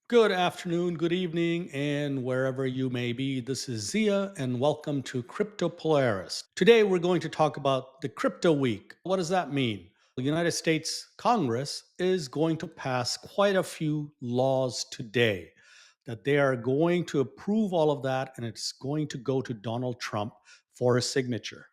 Good afternoon, good evening, and wherever you may be. This is Zia, and welcome to Crypto Polaris. Today, we're going to talk about the Crypto Week. What does that mean? The United States Congress is going to pass quite a few laws today that they are going to approve all of that, and it's going to go to Donald Trump for his signature.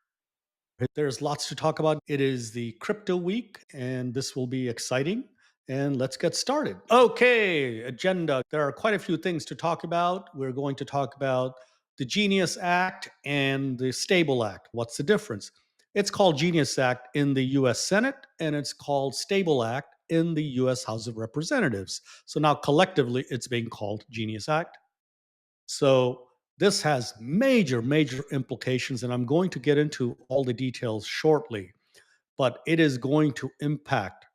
There's lots to talk about. It is the crypto week, and this will be exciting. And let's get started. Okay, agenda. There are quite a few things to talk about. We're going to talk about the Genius Act and the Stable Act. What's the difference? It's called Genius Act in the US Senate, and it's called Stable Act in the US House of Representatives. So now collectively, it's being called Genius Act. So this has major, major implications, and I'm going to get into all the details shortly, but it is going to impact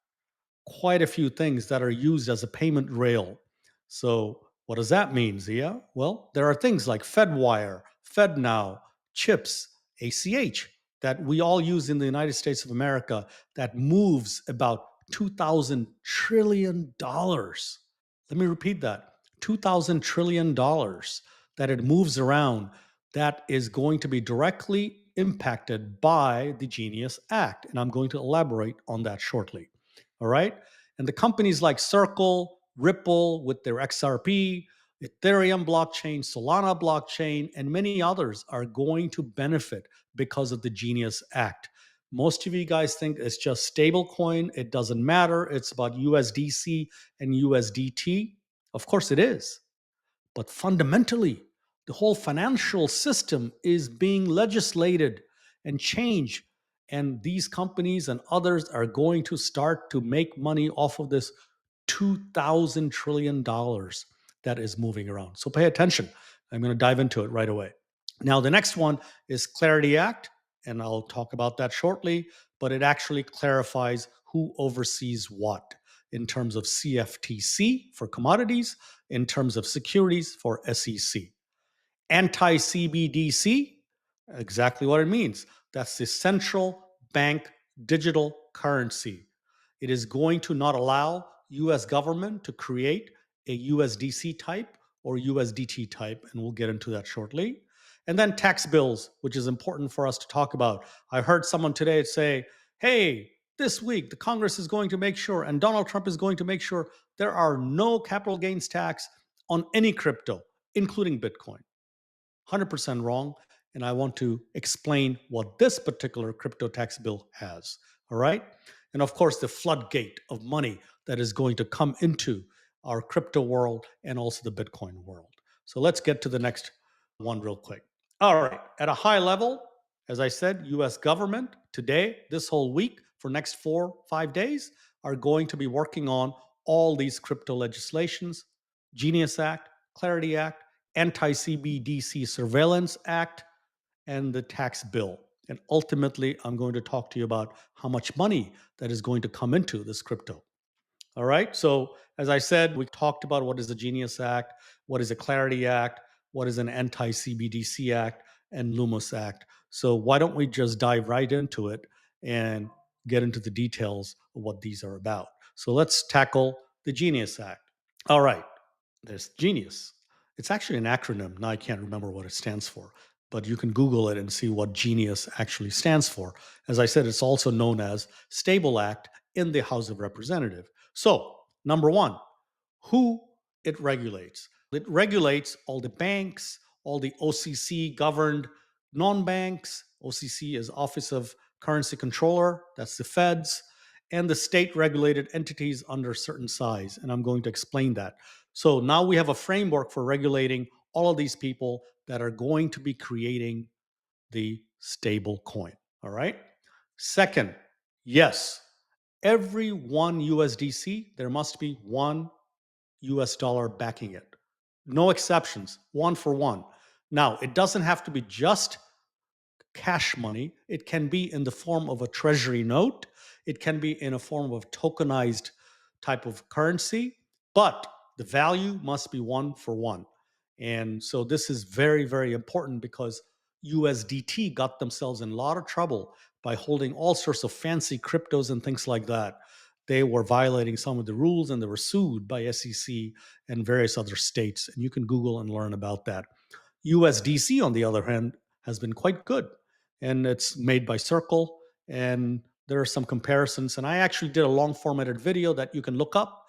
quite a few things that are used as a payment rail. So what does that mean, Zia? Well, there are things like FedWire, FedNow, chips, ACH that we all use in the United States of America that moves about $2,000 trillion. Let me repeat that. $2,000 trillion that it moves around that is going to be directly impacted by the Genius Act. And I'm going to elaborate on that shortly. All right. And the companies like Circle, Ripple with their XRP, Ethereum blockchain, Solana blockchain, and many others are going to benefit because of the Genius Act. Most of you guys think it's just stablecoin. It doesn't matter. It's about USDC and USDT. Of course it is. But fundamentally, the whole financial system is being legislated and changed. And these companies and others are going to start to make money off of this $2,000 trillion that is moving around. So pay attention. I'm going to dive into it right away. Now, the next one is Clarity Act, and I'll talk about that shortly, but it actually clarifies who oversees what in terms of CFTC for commodities, in terms of securities for SEC. Anti-CBDC, exactly what it means. That's the central bank digital currency. It is going to not allow US government to create a USDC type or USDT type, and we'll get into that shortly. And then tax bills, which is important for us to talk about. I heard someone today say, hey, this week the Congress is going to make sure, and Donald Trump is going to make sure there are no capital gains tax on any crypto, including Bitcoin. 100% wrong. And I want to explain what this particular crypto tax bill has. All right. And of course, the floodgate of money that is going to come into our crypto world and also the Bitcoin world. So let's get to the next one real quick. All right. At a high level, as I said, US government today, this whole week, for next 4-5 days, are going to be working on all these crypto legislations, Genius Act, Clarity Act, Anti-CBDC Surveillance Act, and the tax bill. And ultimately, I'm going to talk to you about how much money that is going to come into this crypto. All right. So, as I said, we talked about what is the Genius Act, what is a Clarity Act, what is an Anti-CBDC Act, and Lummis Act. So, why don't we just dive right into it and get into the details of what these are about? So, let's tackle the Genius Act. All right. There's Genius. It's actually an acronym. Now I can't remember what it stands for, but you can Google it and see what Genius actually stands for. As I said, it's also known as Stable Act in the House of Representatives. So, number one, who it regulates. It regulates all the banks, all the OCC governed non banks. OCC is Office of Currency Controller, that's the feds, and the state regulated entities under certain size. And I'm going to explain that. So now we have a framework for regulating all of these people that are going to be creating the stable coin. All right. Second, yes, every one USDC, there must be one US dollar backing it. No exceptions, one for one. Now, it doesn't have to be just cash money. It can be in the form of a treasury note. It can be in a form of tokenized type of currency, but the value must be one for one. And so this is very, very important because USDT got themselves in a lot of trouble by holding all sorts of fancy cryptos and things like that they were violating some of the rules and they were sued by SEC and various other states. And you can Google and learn about that. USDC, on the other hand, has been quite good, and it's made by Circle. And there are some comparisons. And I actually did a long formatted video that you can look up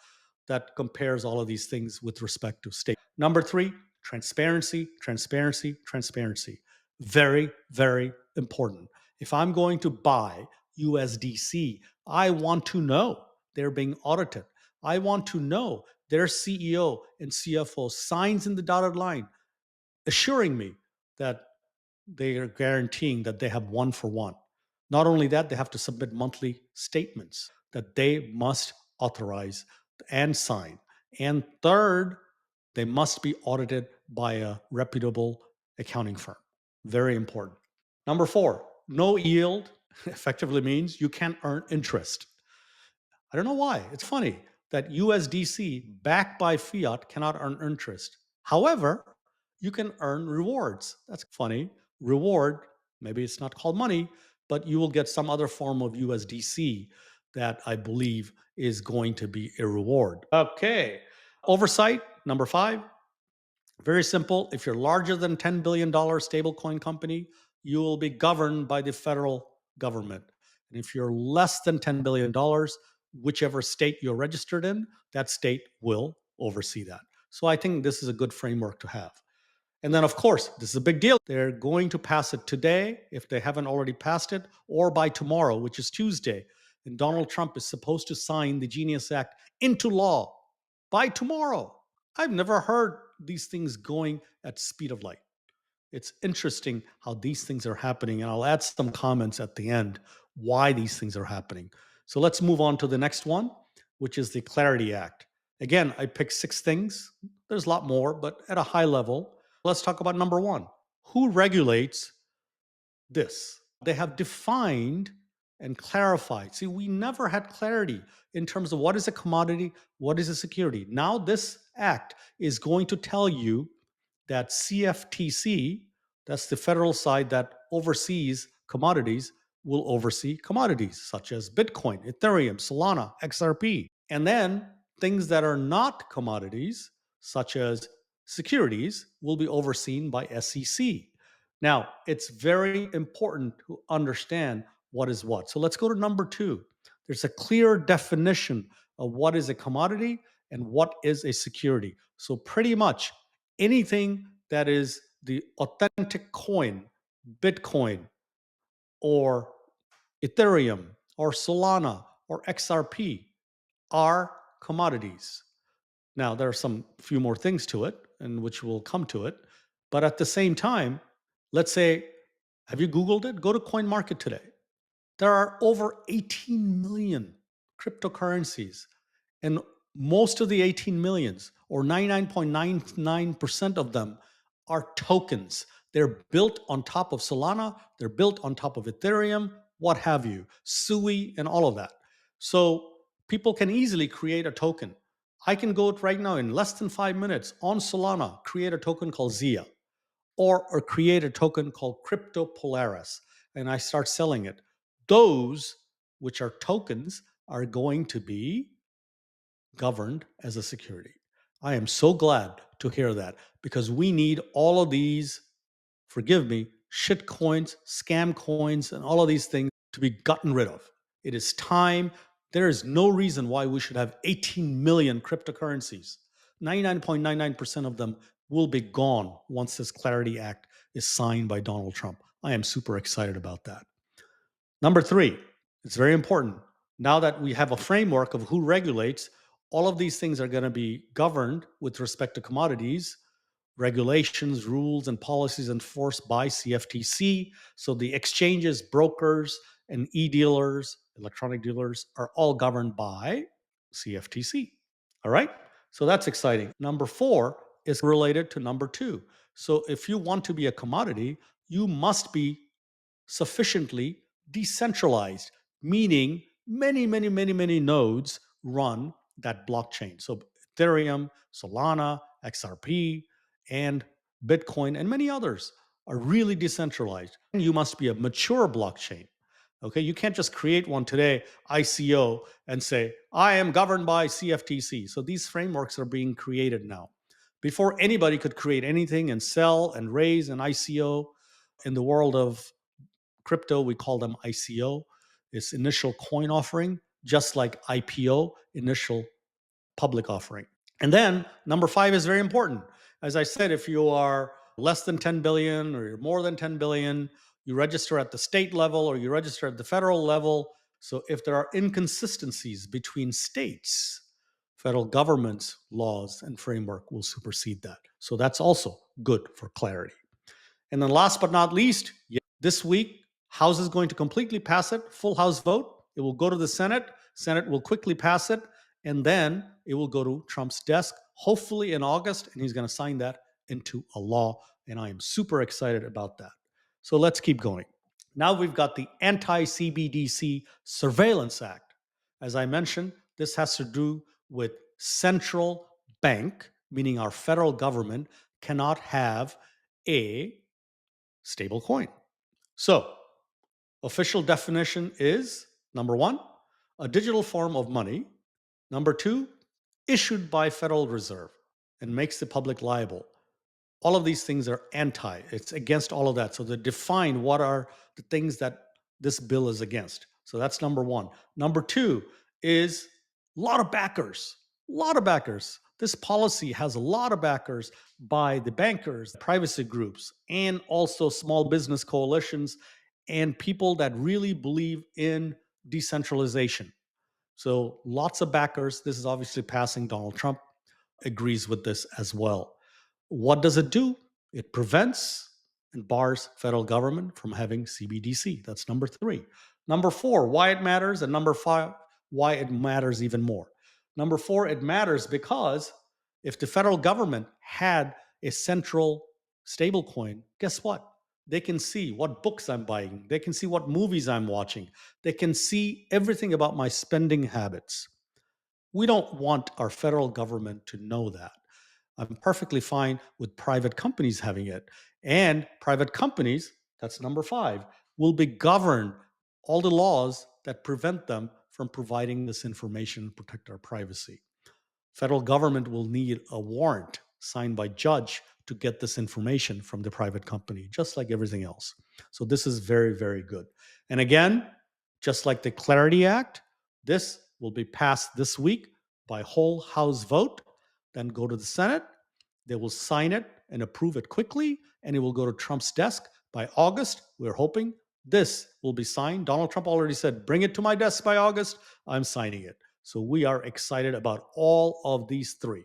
that compares all of these things with respect to state. Number three, transparency, transparency, transparency. Very, very important. If I'm going to buy USDC, I want to know they're being audited. I want to know their CEO and CFO signs in the dotted line assuring me that they are guaranteeing that they have one for one. Not only that, they have to submit monthly statements that they must authorize and sign. And third, they must be audited by a reputable accounting firm. Very important. Number four, no yield effectively means you can't earn interest. I don't know why. It's funny that USDC backed by fiat cannot earn interest. However, you can earn rewards. That's funny. Reward, maybe it's not called money, but you will get some other form of USDC that I believe is going to be a reward. Okay. Oversight, number five, very simple. If you're larger than $10 billion stablecoin company, you will be governed by the federal government. And if you're less than $10 billion, whichever state you're registered in, that state will oversee that. So I think this is a good framework to have. And then, of course, this is a big deal. They're going to pass it today, if they haven't already passed it, or by tomorrow, which is Tuesday. And Donald Trump is supposed to sign the Genius Act into law by tomorrow. I've never heard these things going at speed of light. It's interesting how these things are happening, and I'll add some comments at the end why these things are happening. So let's move on to the next one, which is the Clarity Act. Again, I picked 6 things. There's a lot more, but at a high level, let's talk about number 1. Who regulates this? They have defined and clarified. See, we never had clarity in terms of what is a commodity, what is a security. Now, this act is going to tell you that CFTC, that's the federal side that oversees commodities, will oversee commodities such as Bitcoin, Ethereum, Solana, XRP. And then things that are not commodities, such as securities, will be overseen by SEC. Now, it's very important to understand what is what. So let's go to number 2. There's a clear definition of what is a commodity and what is a security. So pretty much anything that is the authentic coin, Bitcoin or Ethereum or Solana or XRP are commodities. Now, there are some few more things to it, and which we'll come to it. But at the same time, let's say, have you Googled it? Go to Coin Market today. There are over 18 million cryptocurrencies, and most of the 18 millions, or 99.99% of them, are tokens. They're built on top of Solana, they're built on top of Ethereum, what have you, SUI, and all of that. So people can easily create a token. I can go right now in less than 5 minutes on Solana, create a token called Zia, or create a token called Crypto Polaris, and I start selling it. Those, which are tokens, are going to be governed as a security. I am so glad to hear that, because we need all of these, forgive me, shit coins, scam coins, and all of these things to be gotten rid of. It is time. There is no reason why we should have 18 million cryptocurrencies. 99.99% of them will be gone once this Clarity Act is signed by Donald Trump. I am super excited about that. Number 3, it's very important. Now that we have a framework of who regulates, all of these things are going to be governed with respect to commodities, regulations, rules, and policies enforced by CFTC. So the exchanges, brokers, and e-dealers, electronic dealers, are all governed by CFTC. All right? So that's exciting. Number 4 is related to number 2. So if you want to be a commodity, you must be sufficiently decentralized, meaning many nodes run that blockchain. So Ethereum, Solana, XRP, and Bitcoin, and many others are really decentralized. And you must be a mature blockchain. Okay, you can't just create one today, ICO, and say, I am governed by CFTC. So these frameworks are being created now. Before anybody could create anything and sell and raise an ICO, in the world of crypto, we call them ICO. It's initial coin offering, just like IPO, initial public offering. And then number 5 is very important. As I said, if you are less than 10 billion or you're more than 10 billion, you register at the state level or you register at the federal level. So if there are inconsistencies between states, federal government's laws and framework will supersede that. So that's also good for clarity. And then last but not least, this week, House is going to completely pass it, full House vote. It will go to the Senate. Senate will quickly pass it, and then it will go to Trump's desk, hopefully in August, and he's going to sign that into a law. And I am super excited about that. So let's keep going. Now we've got the Anti-CBDC Surveillance Act. As I mentioned, this has to do with central bank, meaning our federal government cannot have a stable coin. So, official definition is number 1, a digital form of money. Number 2, issued by Federal Reserve and makes the public liable. All of these things are it's against all of that. So they define what are the things that this bill is against. So that's number 1. Number 2 is a lot of backers. A lot of backers. This policy has a lot of backers by the bankers, privacy groups, and also small business coalitions and people that really believe in decentralization. So lots of backers. This is obviously passing. Donald Trump agrees with this as well. What does it do? It prevents and bars federal government from having CBDC. That's number 3. Number 4, why it matters, and number 5, why it matters even more. Number 4, it matters because if the federal government had a central stablecoin, guess what? They can see what books I'm buying. They can see what movies I'm watching. They can see everything about my spending habits. We don't want our federal government to know that. I'm perfectly fine with private companies having it. And private companies, that's number 5, will be governed all the laws that prevent them from providing this information and protect our privacy. Federal government will need a warrant signed by judge to get this information from the private company, just like everything else. So this is very, very good. And again, just like the Clarity Act, this will be passed this week by whole House vote, then go to the Senate. They will sign it and approve it quickly, and it will go to Trump's desk by August. We're hoping this will be signed. Donald Trump already said, bring it to my desk by August. I'm signing it. So we are excited about all of these 3.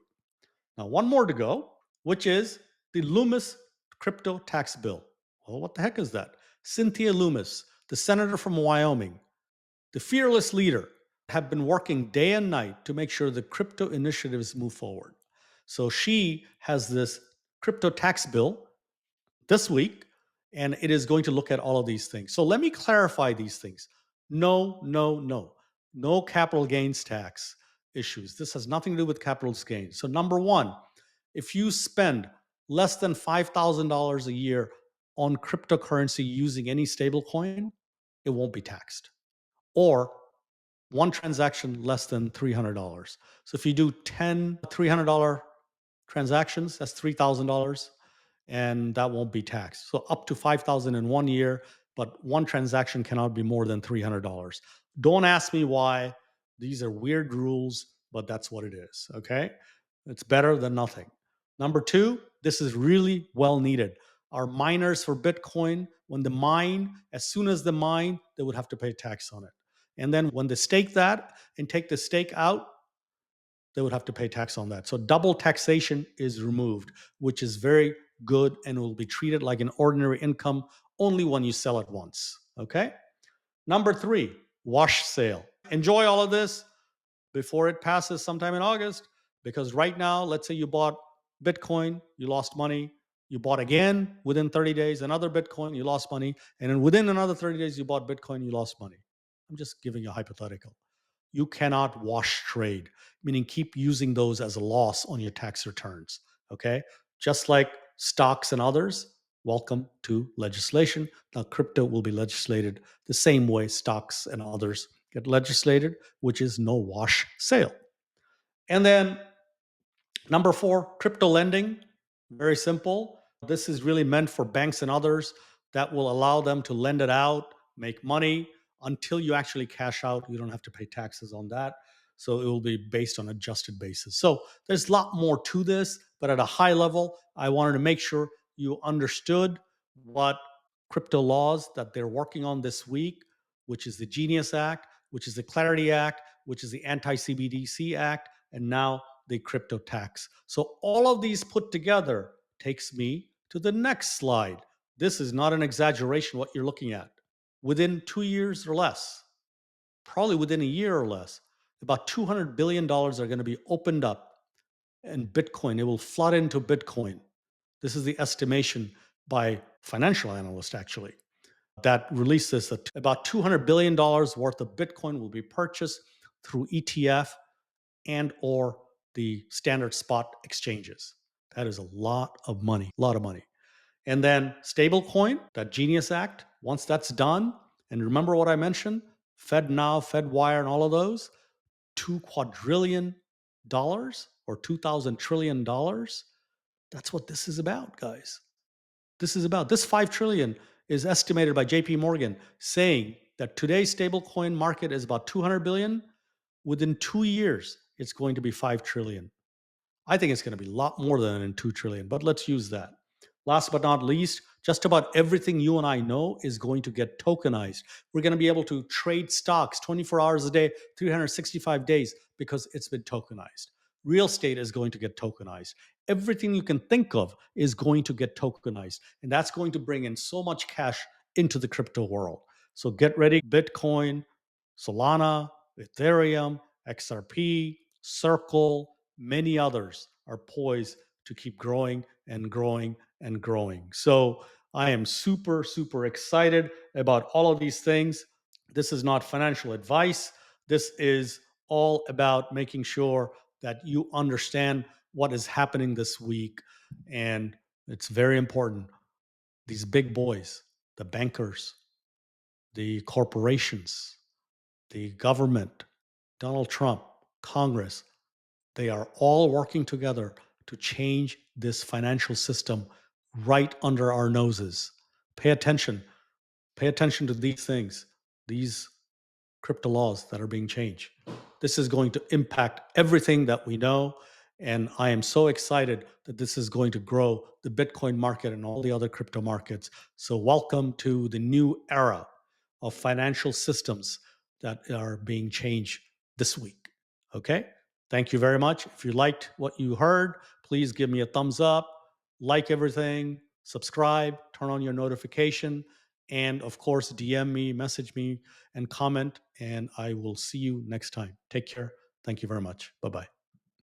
Now, one more to go, which is the Lummis crypto tax bill. Well, what the heck is that? Cynthia Lummis, the senator from Wyoming, the fearless leader, have been working day and night to make sure the crypto initiatives move forward. So she has this crypto tax bill this week, and it is going to look at all of these things. So let me clarify these things. No, no, no. No capital gains tax issues. This has nothing to do with capital gains. So number 1, if you spend less than $5,000 a year on cryptocurrency using any stable coin, it won't be taxed. Or one transaction less than $300. So if you do 10 $300 transactions, that's $3,000, and that won't be taxed. So up to $5,000 in 1 year, but one transaction cannot be more than $300. Don't ask me why. These are weird rules, but that's what it is. Okay, it's better than nothing. Number 2, this is really well needed. Our miners for Bitcoin, when they mine, as soon as they mine, they would have to pay tax on it. And then when they stake that and take the stake out, they would have to pay tax on that. So double taxation is removed, which is very good and will be treated like an ordinary income only when you sell it once. Okay? Number 3, wash sale. Enjoy all of this before it passes sometime in August, because right now, let's say you bought Bitcoin, you lost money. You bought again within 30 days, another Bitcoin, you lost money. And then within another 30 days, you bought Bitcoin, you lost money. I'm just giving you a hypothetical. You cannot wash trade, meaning keep using those as a loss on your tax returns. Okay? Just like stocks and others, welcome to legislation. Now, crypto will be legislated the same way stocks and others get legislated, which is no wash sale. And then number 4, crypto lending. Very simple. This is really meant for banks and others that will allow them to lend it out, make money until you actually cash out. You don't have to pay taxes on that. So it will be based on adjusted basis. So there's a lot more to this, but at a high level, I wanted to make sure you understood what crypto laws that they're working on this week, which is the Genius Act, which is the Clarity Act, which is the Anti-CBDC Act, and now the crypto tax. So all of these put together takes me to the next slide. This is not an exaggeration what you're looking at. Within 2 years or less, probably within a year or less, about $200 billion are going to be opened up in Bitcoin. It will flood into Bitcoin. This is the estimation by financial analysts, actually, that released this. That about $200 billion worth of Bitcoin will be purchased through ETF and or the standard spot exchanges. That is a lot of money, a lot of money. And then stablecoin, that Genius Act, once that's done, and remember what I mentioned, FedNow, FedWire, and all of those, $2 quadrillion or $2,000 trillion. That's what this is about, guys. This is about this 5 trillion is estimated by JP Morgan, saying that today's stablecoin market is about 200 billion. Within 2 years, it's going to be 5 trillion. I think it's going to be a lot more than 2 trillion, but let's use that. Last but not least, just about everything you and I know is going to get tokenized. We're going to be able to trade stocks 24 hours a day, 365 days because it's been tokenized. Real estate is going to get tokenized. Everything you can think of is going to get tokenized. And that's going to bring in so much cash into the crypto world. So get ready. Bitcoin, Solana, Ethereum, XRP, Circle, many others are poised to keep growing and growing and growing. So I am super, super excited about all of these things. This is not financial advice. This is all about making sure that you understand what is happening this week. And it's very important. These big boys, the bankers, the corporations, the government, Donald Trump, Congress, they are all working together to change this financial system right under our noses. Pay attention. Pay attention to these things, these crypto laws that are being changed. This is going to impact everything that we know. And I am so excited that this is going to grow the Bitcoin market and all the other crypto markets. So, welcome to the new era of financial systems that are being changed this week. Okay? Thank you very much. If you liked what you heard, please give me a thumbs up, like everything, subscribe, turn on your notification, and of course, DM me, message me, and comment. And I will see you next time. Take care. Thank you very much. Bye bye.